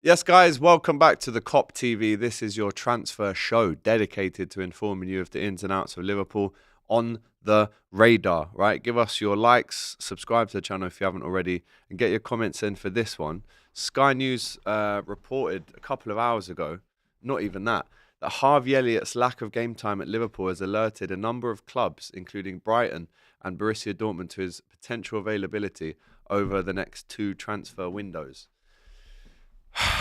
Yes, guys, welcome back to the Kop TV. This is your transfer show dedicated to informing you of the ins and outs of Liverpool on the radar, right? Give us your likes, subscribe to the channel if you haven't already, and get your comments in for this one. Sky News reported a couple of hours ago, not even that Harvey Elliott's lack of game time at Liverpool has alerted a number of clubs, including Brighton and Borussia Dortmund, to his potential availability over the next two transfer windows.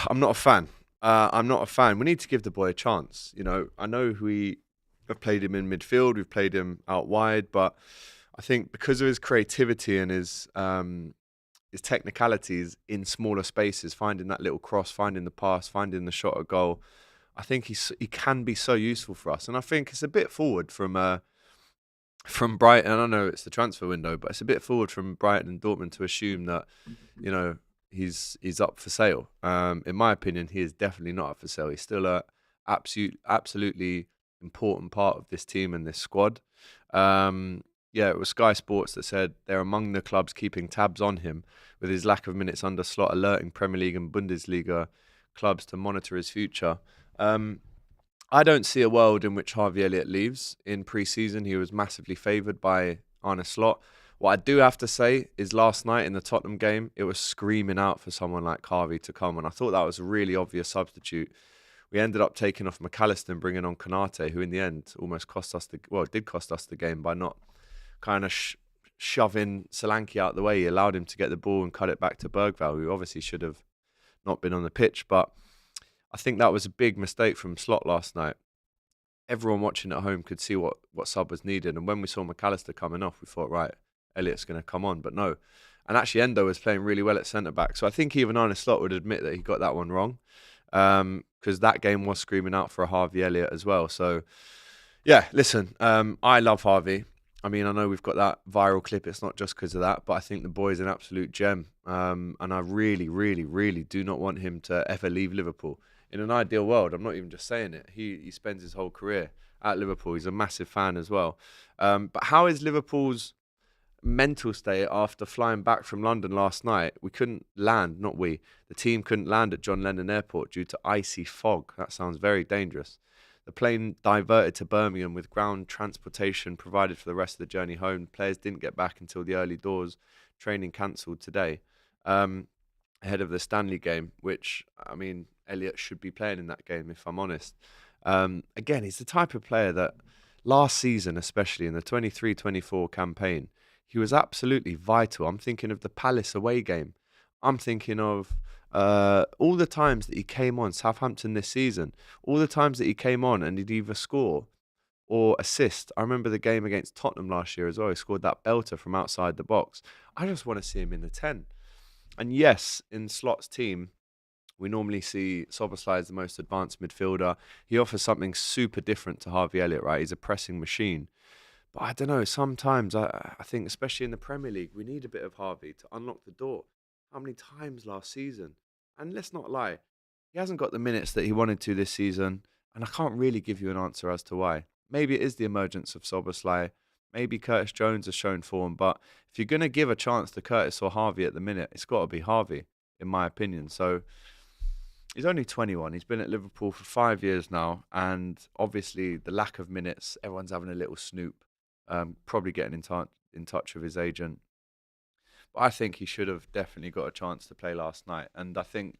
I'm not a fan. I'm not a fan. We need to give the boy a chance. You know, I know we have played him in midfield, we've played him out wide, but I think because of his creativity and his technicalities in smaller spaces, finding that little cross, finding the pass, finding the shot at goal, I think he can be so useful for us. And I think it's a bit forward from Brighton. I know it's the transfer window, but it's a bit forward from Brighton and Dortmund to assume that, you know, he's up for sale. In my opinion, he is definitely not up for sale. He's still a absolutely important part of this team and this squad. Yeah, it was Sky Sports that said they're among the clubs keeping tabs on him, with his lack of minutes under slot alerting Premier League and Bundesliga clubs to monitor his future. I don't see a world in which Harvey Elliott leaves. In pre-season, he was massively favoured by Arne Slot. What I do have to say is last night in the Tottenham game, it was screaming out for someone like Harvey to come, and I thought that was a really obvious substitute. We ended up taking off McAllister and bringing on Konate, who in the end almost cost us did cost us the game by not kind of shoving Solanke out the way. He allowed him to get the ball and cut it back to Bergvall, who obviously should have not been on the pitch, but I think that was a big mistake from Slot last night. Everyone watching at home could see what sub was needed, and when we saw McAllister coming off, we thought, right, Elliott's going to come on, but no. And actually, Endo was playing really well at centre-back, so I think even Arne Slot would admit that he got that one wrong, because that game was screaming out for a Harvey Elliott as well. So, yeah, listen, I love Harvey. I mean, I know we've got that viral clip. It's not just because of that, but I think the boy's an absolute gem, and I really, really, really do not want him to ever leave Liverpool. In an ideal world, I'm not even just saying it, he spends his whole career at Liverpool. He's a massive fan as well. But how is Liverpool's mental state after flying back from London last night? We couldn't land, not we. The team couldn't land at John Lennon Airport due to icy fog. That sounds very dangerous. The plane diverted to Birmingham with ground transportation provided for the rest of the journey home. Players didn't get back until the early doors. Training cancelled today ahead of the Stanley game, which, I mean, Elliott should be playing in that game, if I'm honest. Again, he's the type of player that last season, especially in the 23-24 campaign, he was absolutely vital. I'm thinking of the Palace away game. I'm thinking of all the times that he came on, Southampton this season, all the times that he came on and he'd either score or assist. I remember the game against Tottenham last year as well. He scored that belter from outside the box. I just want to see him in the 10. And yes, in Slot's team, we normally see Szoboszlai as the most advanced midfielder. He offers something super different to Harvey Elliott, right? He's a pressing machine. But I don't know, sometimes I think, especially in the Premier League, we need a bit of Harvey to unlock the door. How many times last season? And let's not lie, he hasn't got the minutes that he wanted to this season, and I can't really give you an answer as to why. Maybe it is the emergence of Szoboszlai. Maybe Curtis Jones has shown form, but if you're going to give a chance to Curtis or Harvey at the minute, it's got to be Harvey, in my opinion. So he's only 21. He's been at Liverpool for 5 years now, and obviously the lack of minutes, everyone's having a little snoop. Probably getting in touch with his agent. But I think he should have definitely got a chance to play last night. And I think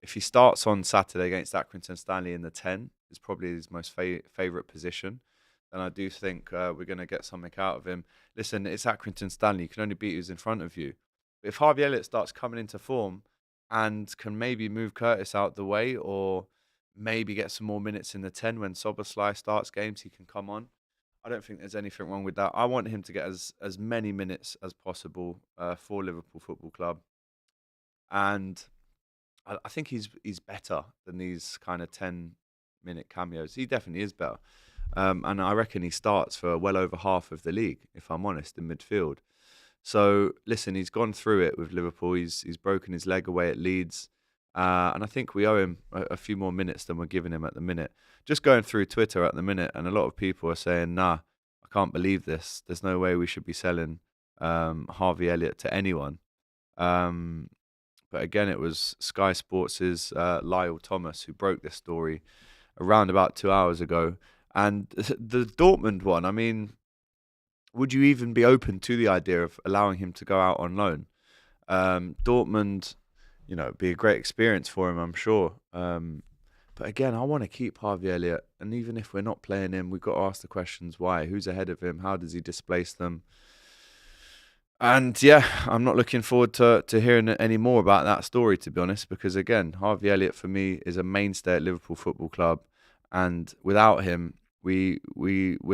if he starts on Saturday against Accrington Stanley in the 10, is probably his most favourite position. And I do think we're going to get something out of him. Listen, it's Accrington Stanley. You can only beat who's in front of you. But if Harvey Elliott starts coming into form and can maybe move Curtis out the way, or maybe get some more minutes in the 10 when Szoboszlai starts games, he can come on. I don't think there's anything wrong with that. I want him to get as many minutes as possible for Liverpool Football Club. And I think he's better than these kind of 10-minute cameos. He definitely is better. And I reckon he starts for well over half of the league, if I'm honest, in midfield. So, listen, he's gone through it with Liverpool. He's broken his leg away at Leeds. And I think we owe him a few more minutes than we're giving him at the minute. Just going through Twitter at the minute, and a lot of people are saying, nah, I can't believe this. There's no way we should be selling Harvey Elliott to anyone. But But again, it was Sky Sports' Lyle Thomas who broke this story around about 2 hours ago. And the Dortmund one, I mean, would you even be open to the idea of allowing him to go out on loan? Dortmund, it'd be a great experience for him, I'm sure. But again, I want to keep Harvey Elliott. And even if we're not playing him, we've got to ask the questions why. Who's ahead of him? How does he displace them? And yeah, I'm not looking forward to hearing any more about that story, to be honest, because again, Harvey Elliott for me is a mainstay at Liverpool Football Club, and without him, we're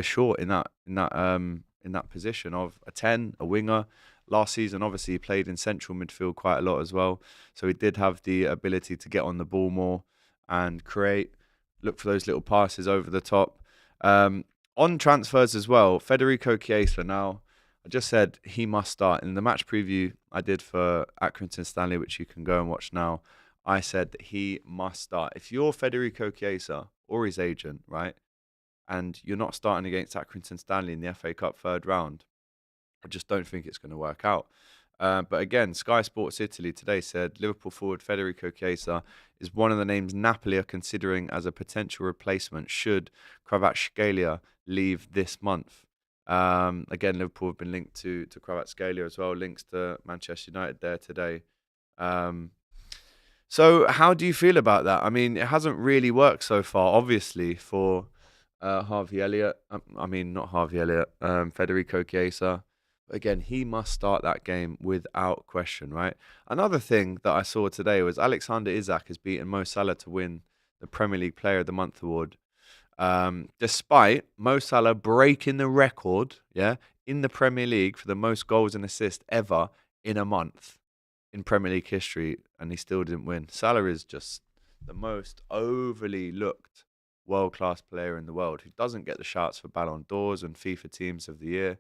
short in that position of a 10, a winger. Last season, obviously, he played in central midfield quite a lot as well, so he did have the ability to get on the ball more and create, look for those little passes over the top. On transfers as well, Federico Chiesa now. I just said he must start. In the match preview I did for Accrington Stanley, which you can go and watch now, I said that he must start. If you're Federico Chiesa or his agent, right, and you're not starting against Accrington Stanley in the FA Cup third round, I just don't think it's going to work out. But again, Sky Sports Italy today said Liverpool forward Federico Chiesa is one of the names Napoli are considering as a potential replacement should Kvaratskhelia leave this month. Again, Liverpool have been linked to Kvaratskhelia as well, links to Manchester United there today. So how do you feel about that? I mean, it hasn't really worked so far, obviously, for Harvey Elliott. I mean, not Harvey Elliott, Federico Chiesa. But again, he must start that game without question, right? Another thing that I saw today was Alexander Isak has beaten Mo Salah to win the Premier League Player of the Month award. Despite Mo Salah breaking the record, in the Premier League for the most goals and assists ever in a month in Premier League history, and he still didn't win. Salah is just the most overly looked world-class player in the world who doesn't get the shouts for Ballon d'Ors and FIFA Teams of the Year.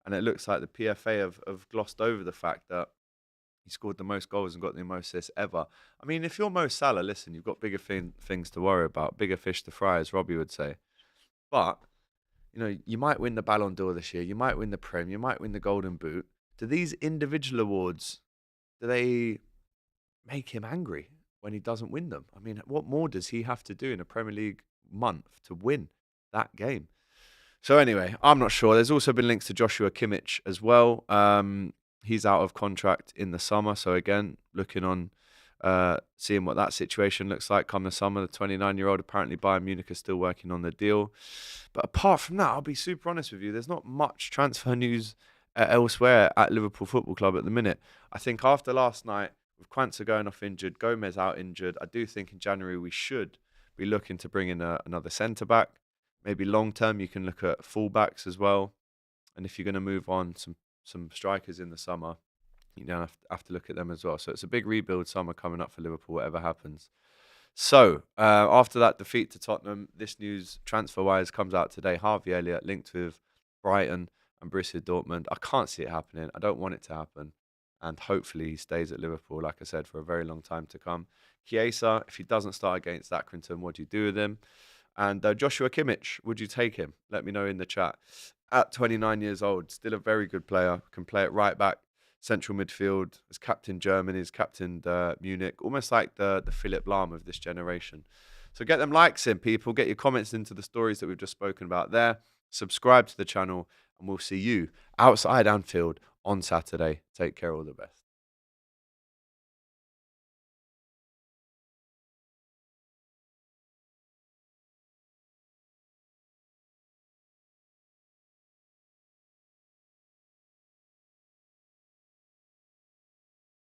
And it looks like the PFA have glossed over the fact that he scored the most goals and got the most assists ever. I mean, if you're Mo Salah, listen, you've got bigger things to worry about, bigger fish to fry, as Robbie would say. But, you might win the Ballon d'Or this year, you might win the Prem, you might win the Golden Boot. Do these individual awards, do they make him angry when he doesn't win them? I mean, what more does he have to do in a Premier League month to win that game? So anyway, I'm not sure. There's also been links to Joshua Kimmich as well. He's out of contract in the summer. So again, looking on, seeing what that situation looks like come the summer. The 29-year-old, apparently Bayern Munich is still working on the deal. But apart from that, I'll be super honest with you. There's not much transfer news elsewhere at Liverpool Football Club at the minute. I think after last night, with Quansah going off injured, Gomez out injured, I do think in January we should be looking to bring in another centre-back. Maybe long-term, you can look at full-backs as well. And if you're going to move on some strikers in the summer, you have to look at them as well. So it's a big rebuild summer coming up for Liverpool, whatever happens. So after that defeat to Tottenham, this news transfer-wise comes out today. Harvey Elliott linked with Brighton and Borussia Dortmund. I can't see it happening. I don't want it to happen. And hopefully he stays at Liverpool, like I said, for a very long time to come. Chiesa, if he doesn't start against Accrington, what do you do with him? And Joshua Kimmich, would you take him? Let me know in the chat. At 29 years old, still a very good player. Can play at right back, central midfield. Has captained Germany, has captained Munich. Almost like the Philip Lahm of this generation. So get them likes in, people. Get your comments into the stories that we've just spoken about there. Subscribe to the channel, and we'll see you outside Anfield on Saturday. Take care, all the best.